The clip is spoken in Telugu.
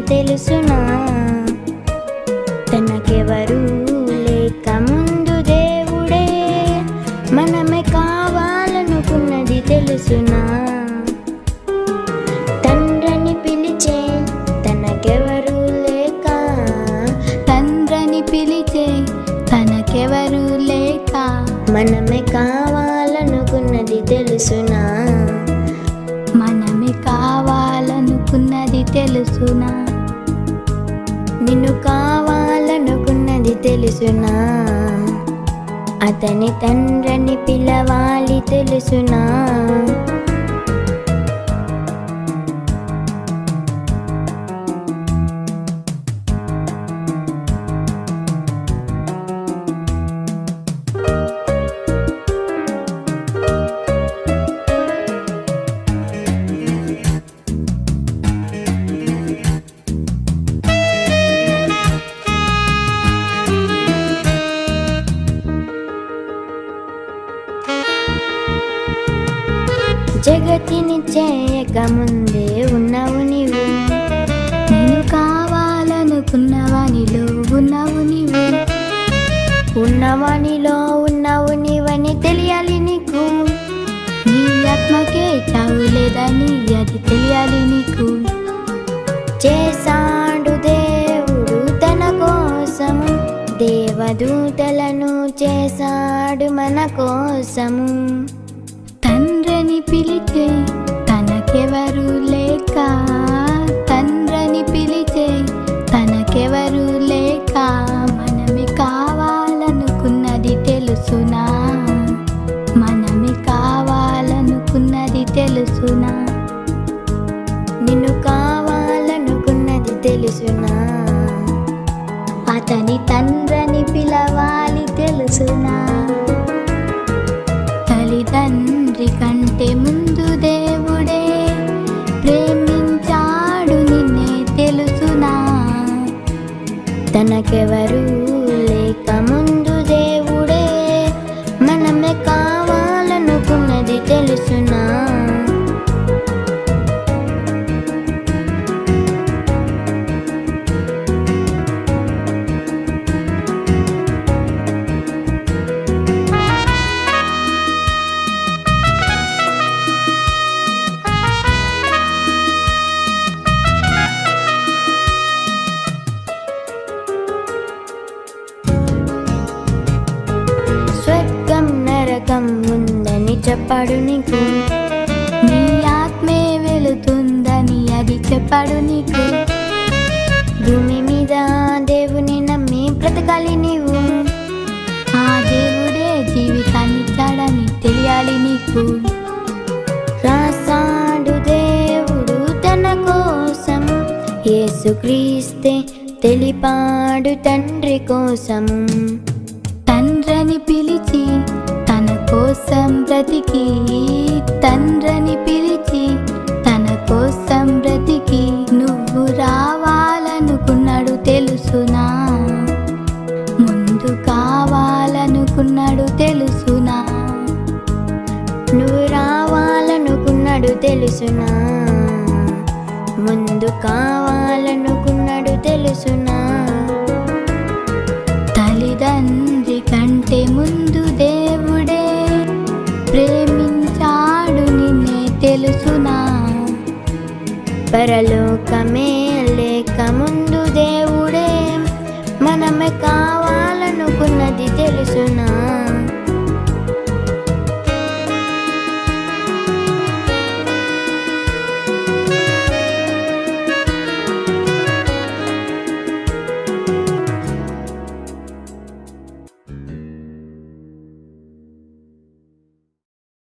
తెలుసునా? తనకెవరు లేక ముందు దేవుడే మనమే కావాలనుకున్నది తెలుసునా? తండ్రిని పిలిచే తనకెవరు లేక, తండ్రిని పిలిచే తనకెవరు లేక మనమే కావాలనుకున్నది తెలుసునా? మనమే కావాలనుకున్నది తెలుసునా? నిన్ను కావాలనుకున్నది తెలుసునా? అతని తండ్రిని పిలవాలి తెలుసునా? జగతిని చేయక ముందే ఉన్నావు నీవు, నేను కావాలనుకున్నవానిలో ఉన్నావు నీవు, ఉన్నవానిలో ఉన్నావు నీవని తెలియాలి నీకు. నీ ఆత్మకే చావు లేదని అది తెలియాలి నీకు. చేశాడు దేవుడు తన కోసము, దేవదూతలను చేశాడు మన కోసము. తండ్రిని పిలిచే తనకెవరు లేక, తండ్రిని పిలిచే తనకెవరు లేక మనమే కావాలనుకున్నది తెలుసునా? మనమే కావాలనుకున్నది తెలుసునా? నిన్ను కావాలనుకున్నది తెలుసునా? అతని తండ్రిని పిలవాలి తెలుసునా? తల్లిదండ్రి కంటే ముందు దేవుడే ప్రేమించాడు నిన్నే తెలుసునా? తనకెవరు లేక ముందు దేవుడే మనమే కావాలనుకున్నది తెలుసునా? స్వర్గం నరకం ఉందని చెప్పాడు నీకు, నీ ఆత్మే వెళుతుందని అది చెప్పాడు నీకు. భూమి మీద దేవుని నమ్మి బ్రతకాలి నీవు, ఆ దేవుడే జీవితాన్ని ఇచ్చాడని తెలియాలి నీకు. రాసాడు దేవుడు తన కోసము, యేసుక్రీస్తే తెలిపాడు తండ్రి కోసము. తండ్రిని పిలిచి తన కోసం బ్రతికి, తండ్రిని పిలిచి తన కోసం బ్రతికి నువ్వు రావాలనుకున్నాడు తెలుసునా? ముందు కావాలనుకున్నాడు తెలుసునా? నువ్వు రావాలనుకున్నాడు తెలుసునా? ముందు కావాలనుకున్నాడు తెలుసునా? తల్లిదండ్రి కంటే ముందు దేవుడే ప్రేమించాడు నిన్నే తెలుసునా? పరలోకమే లేక ముందు దేవుడే మనమే కావాలనుకున్నది తెలుసునా?